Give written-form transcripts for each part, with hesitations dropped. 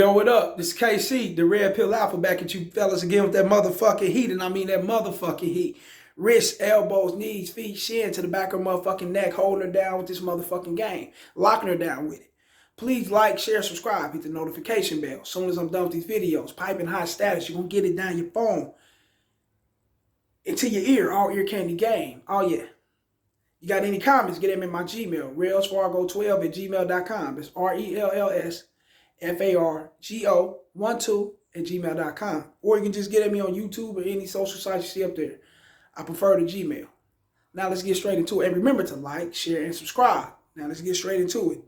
Yo, what up? This KC, the Red Pill Alpha, back at you fellas again with that motherfucking heat, and I mean that motherfucking heat. Wrists, elbows, knees, feet, shin to the back of her motherfucking neck, holding her down with this motherfucking game, locking her down with it. Please like, share, subscribe, hit the notification bell. As soon as I'm done with these videos, piping hot status, you're gonna get it down your phone, into your ear, all ear candy game. Oh yeah. You got any comments, get them in my Gmail, rellsfargo12@gmail.com. It's RELLSFARGO12@gmail.com. Or you can just get at me on YouTube or any social site you see up there. I prefer the Gmail. Now let's get straight into it. And remember to like, share, and subscribe. Now let's get straight into it.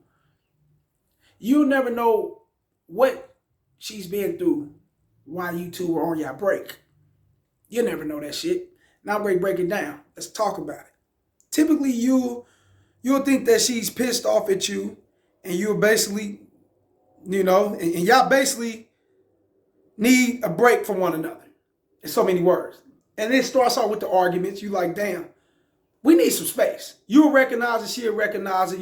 You'll never know what she's been through while you two are on your break. You'll never know that shit. Now break it down. Let's talk about it. Typically, you'll think that she's pissed off at you, and you'll basically, and y'all basically need a break from one another. In so many words. And it starts off with the arguments. You like, damn, we need some space. You'll recognize it, she'll recognize it,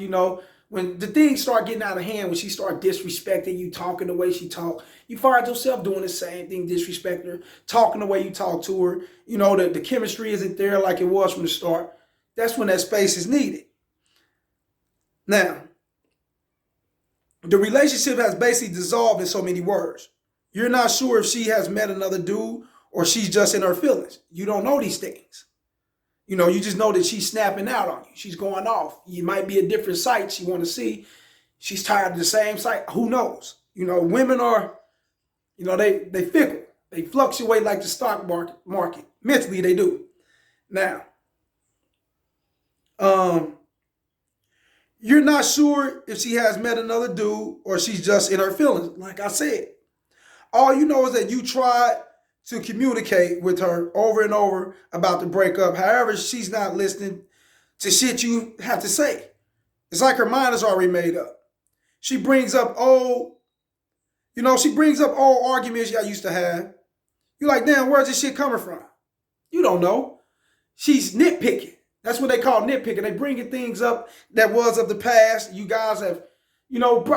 when the things start getting out of hand, when she start disrespecting you, talking the way she talk, you find yourself doing the same thing, disrespecting her, talking the way you talk to her. The chemistry isn't there like it was from the start. That's when that space is needed. Now, the relationship has basically dissolved in so many words. You're not sure if she has met another dude or she's just in her feelings. You don't know these things. You just know that she's snapping out on you. She's going off. You might be a different site she want to see. She's tired of the same site. Who knows? Women are, they fickle. They fluctuate like the stock market. Mentally, they do. Now, you're not sure if she has met another dude or she's just in her feelings. Like I said, all you know is that you tried to communicate with her over and over about the breakup. However, she's not listening to shit you have to say. It's like her mind is already made up. She brings up old arguments y'all used to have. You're like, damn, where's this shit coming from? You don't know. She's nitpicking. That's what they call nitpicking. They bringing things up that was of the past. You guys have,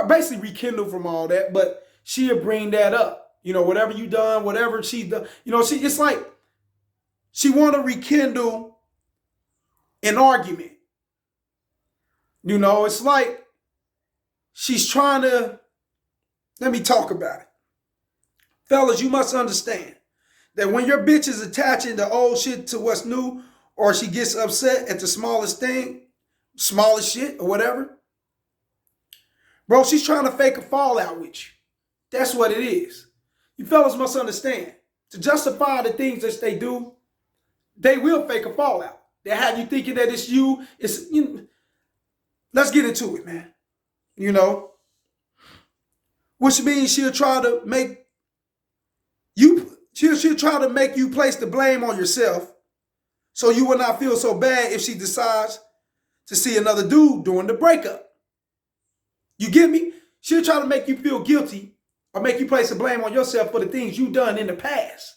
basically rekindled from all that, but she'll bring that up. Whatever you done, whatever she done, it's like she want to rekindle an argument. It's like she's trying to, let me talk about it. Fellas, you must understand that when your bitch is attaching the old shit to what's new, or she gets upset at the smallest thing, smallest shit or whatever, bro, she's trying to fake a fallout with you. That's what it is. You fellas must understand. To justify the things that they do, they will fake a fallout. They have you thinking that it's you. Let's get into it, man. Which means she'll try to make you, she'll try to make you place the blame on yourself, so you will not feel so bad if she decides to see another dude during the breakup. You get me? She'll try to make you feel guilty or make you place the blame on yourself for the things you done in the past,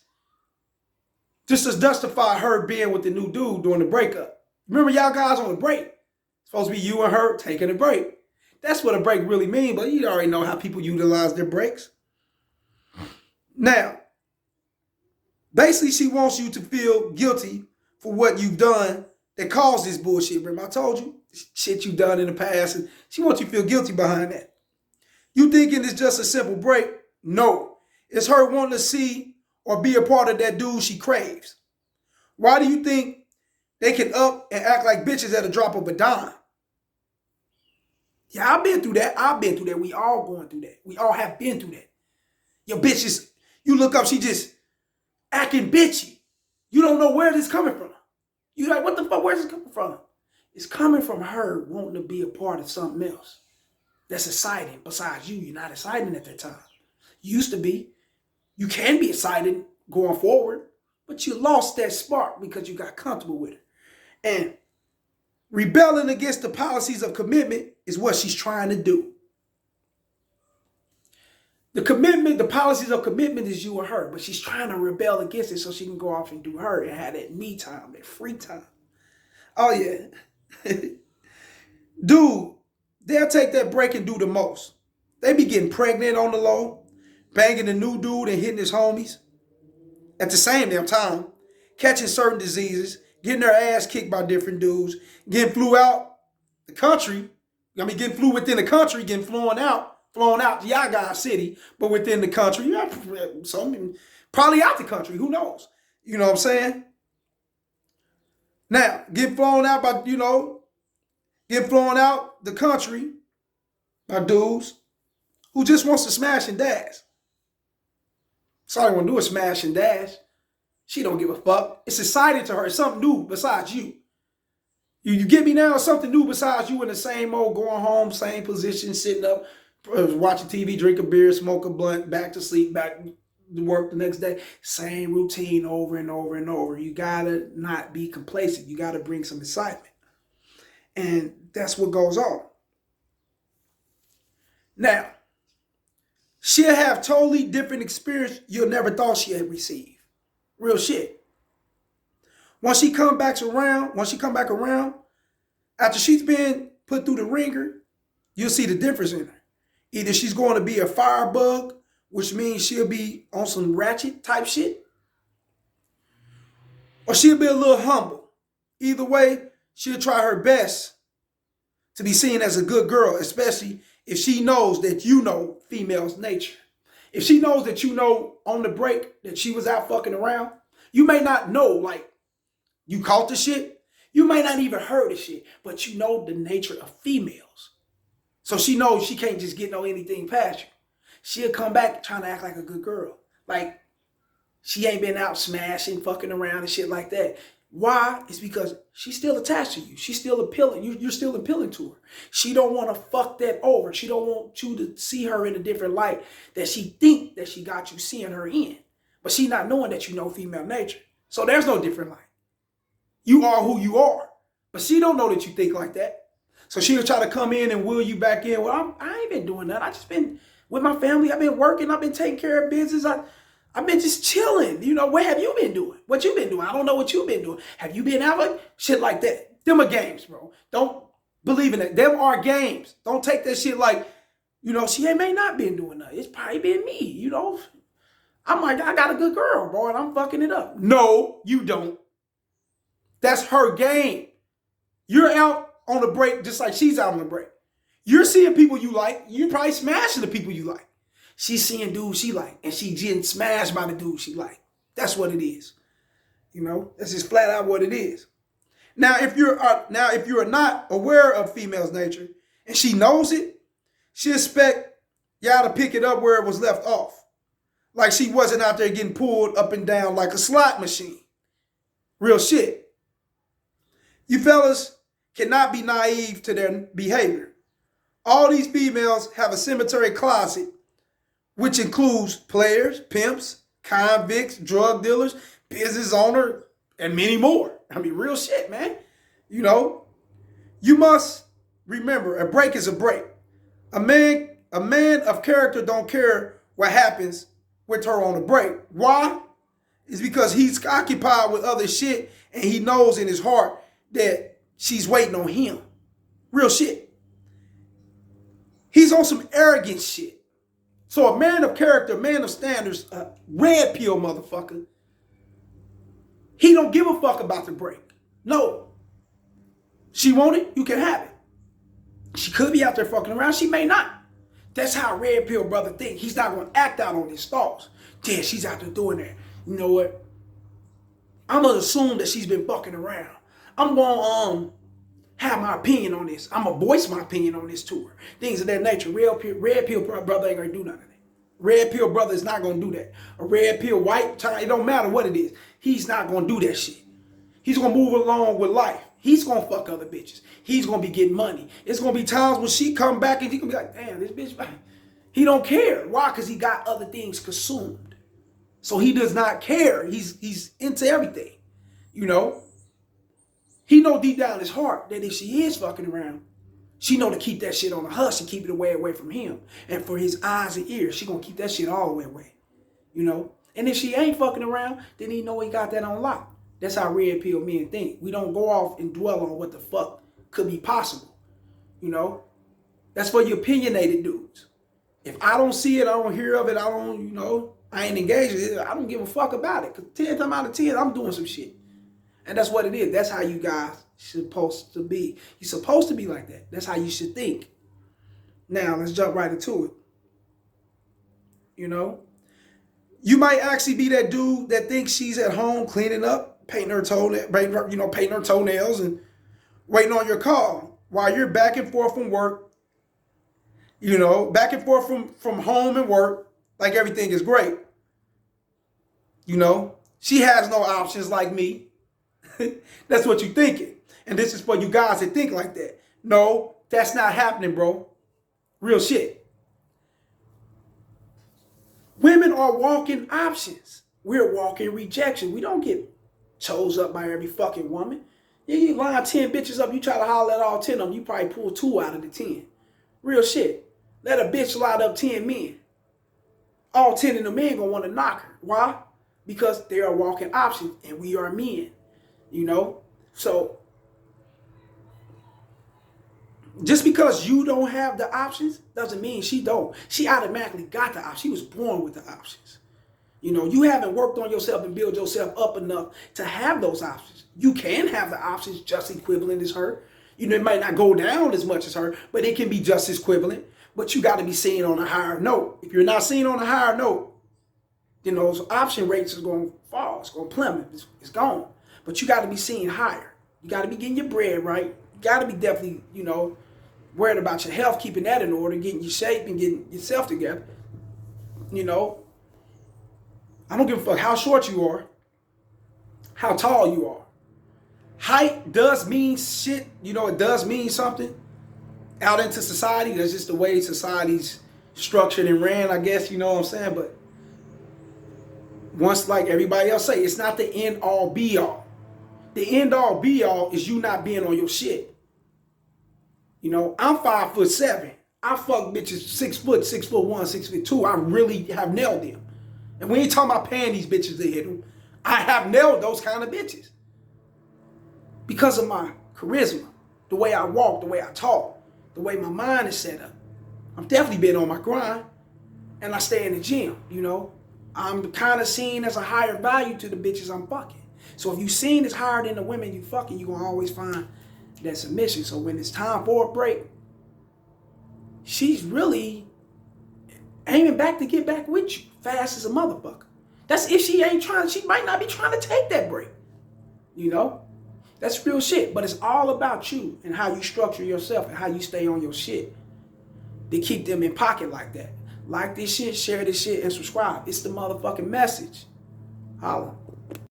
just to justify her being with the new dude during the breakup. Remember, y'all guys on the break. It's supposed to be you and her taking a break. That's what a break really means, but you already know how people utilize their breaks. Now, basically, she wants you to feel guilty for what you've done that caused this bullshit. Remember, I told you, shit you've done in the past, and she wants you to feel guilty behind that. You thinking it's just a simple break? No. It's her wanting to see or be a part of that dude she craves. Why do you think they can up and act like bitches at a drop of a dime? Yeah, I've been through that. We all going through that. We all have been through that. Your bitches, you look up, she just acting bitchy. You don't know where this coming from. You like, what the fuck, where's this coming from? It's coming from her wanting to be a part of something else that's exciting besides you. You're not exciting at that time. You used to be. You can be excited going forward, but you lost that spark because you got comfortable with it. And rebelling against the policies of commitment is what she's trying to do. The policies of commitment is you and her, but she's trying to rebel against it so she can go off and do her and have that me time, that free time. Oh, yeah. Dude, they'll take that break and do the most. They be getting pregnant on the low. banging a new dude and hitting his homies at the same damn time, catching certain diseases, getting their ass kicked by different dudes, getting flew out the country. I mean, getting flew within the country, getting flown out to Yaga City, but within the country. Yeah, some probably out the country. Who knows? You know what I'm saying? Now, getting flown out by, getting flown out the country by dudes who just wants to smash and dash. That's all they want to do is smash and dash. She don't give a fuck. It's exciting to her. It's something new besides you. You get me now? It's something new besides you in the same old going home, same position, sitting up, watching TV, drinking beer, smoke a blunt, back to sleep, back to work the next day. Same routine over and over and over. You gotta not be complacent. You gotta bring some excitement. And that's what goes on. Now, she'll have totally different experience you'll never thought she had received. Real shit. Once she come back around, after she's been put through the ringer, you'll see the difference in her. Either she's going to be a firebug, which means she'll be on some ratchet type shit, or she'll be a little humble. Either way, she'll try her best to be seen as a good girl, especially if she knows that you know female's nature. If she knows that you know on the break that she was out fucking around, you may not know, like, you caught the shit. You may not even heard the shit, but you know the nature of females. So she knows she can't just get no anything past you. She'll come back trying to act like a good girl. Like, she ain't been out smashing, fucking around and shit like that. Why? It's because she's still attached to you. She's still appealing. You're still appealing to her. She don't want to fuck that over. She don't want you to see her in a different light that she think that she got you seeing her in. But she not knowing that you know female nature. So there's no different light. You are who you are. But she don't know that you think like that. So she'll try to come in and will you back in. Well, I ain't been doing that. I just been with my family. I've been working. I've been taking care of business. I've been just chilling. You know, what have you been doing? What you been doing? I don't know what you've been doing. Have you been out? Like, shit like that. Them are games, bro. Don't believe in that. Them are games. Don't take that shit like, she may not been doing that. It's probably been me, I'm like, I got a good girl, bro, and I'm fucking it up. No, you don't. That's her game. You're out on the break just like she's out on the break. You're seeing people you like. You're probably smashing the people you like. She's seeing dudes she like, and she getting smashed by the dudes she like. That's what it is. That's just flat out what it is. Now, if you're not aware of female's nature and she knows it, she expect y'all to pick it up where it was left off. Like she wasn't out there getting pulled up and down like a slot machine. Real shit. You fellas cannot be naive to their behavior. All these females have a cemetery closet, which includes players, pimps, convicts, drug dealers, business owners, and many more. I mean, real shit, man. You must remember, a break is a break. A man of character don't care what happens with her on the break. Why? It's because he's occupied with other shit and he knows in his heart that she's waiting on him. Real shit. He's on some arrogant shit. So a man of character, a man of standards, a red pill motherfucker, he don't give a fuck about the break. No. She want it, you can have it. She could be out there fucking around, she may not. That's how a red pill brother think. He's not going to act out on his thoughts. Yeah, she's out there doing that. You know what? I'm going to assume that she's been fucking around. I'm going to have my opinion on this. I'm going to voice my opinion on this to her. Things of that nature. Red pill brother ain't going to do none of that. Red pill brother is not going to do that. A red pill white, it don't matter what it is. He's not going to do that shit. He's going to move along with life. He's going to fuck other bitches. He's going to be getting money. It's going to be times when she come back and he going to be like, damn, this bitch, he don't care. Why? Because he got other things consumed. So he does not care. He's into everything. He know deep down in his heart that if she is fucking around, she know to keep that shit on the hush and keep it away from him. And for his eyes and ears, she going to keep that shit all the way away. And if she ain't fucking around, then he know he got that on lock. That's how red pill men think. We don't go off and dwell on what the fuck could be possible. That's for your opinionated dudes. If I don't see it, I don't hear of it, I don't, I ain't engaged with it, I don't give a fuck about it. Because 10 times out of 10, I'm doing some shit. And that's what it is. That's how you guys supposed to be. You're supposed to be like that. That's how you should think. Now, let's jump right into it. You might actually be that dude that thinks she's at home cleaning up, painting her toenails and waiting on your call while you're back and forth from work, back and forth from home and work, like everything is great. She has no options like me. That's what you're thinking. And this is for you guys that think like that. No, that's not happening, bro. Real shit. Women are walking options. We're walking rejection. We don't get chose up by every fucking woman. You line 10 bitches up, you try to holler at all 10 of them, you probably pull 2 out of the 10. Real shit. Let a bitch line up 10 men. All 10 of the men gonna want to knock her. Why? Because they are walking options and we are men. So just because you don't have the options doesn't mean she don't. She automatically got the options. She was born with the options. You haven't worked on yourself and build yourself up enough to have those options. You can have the options just equivalent as her. It might not go down as much as her, but it can be just as equivalent. But you got to be seen on a higher note. If you're not seen on a higher note, then those option rates is going to fall. It's going to plummet. It's gone. But you got to be seen higher. You got to be getting your bread right. You got to be definitely, worried about your health, keeping that in order, getting your shape and getting yourself together. I don't give a fuck how short you are, how tall you are. Height does mean shit. It does mean something out into society. That's just the way society's structured and ran, I guess, you know what I'm saying? But once, like everybody else say, it's not the end all be all. The end all be all is you not being on your shit. I'm 5'7". I fuck bitches 6 foot, 6'1", 6'2". I really have nailed them. And we ain't talking about paying these bitches to hit them. I have nailed those kind of bitches. Because of my charisma, the way I walk, the way I talk, the way my mind is set up. I'm definitely been on my grind. And I stay in the gym, I'm kind of seen as a higher value to the bitches I'm fucking. So if you seen as higher than the women you fucking, you're going to always find that submission. So when it's time for a break, she's really aiming back to get back with you fast as a motherfucker. That's if she ain't trying, she might not be trying to take that break. That's real shit. But it's all about you and how you structure yourself and how you stay on your shit to keep them in pocket like that. Like this shit, share this shit, and subscribe. It's the motherfucking message. Holla.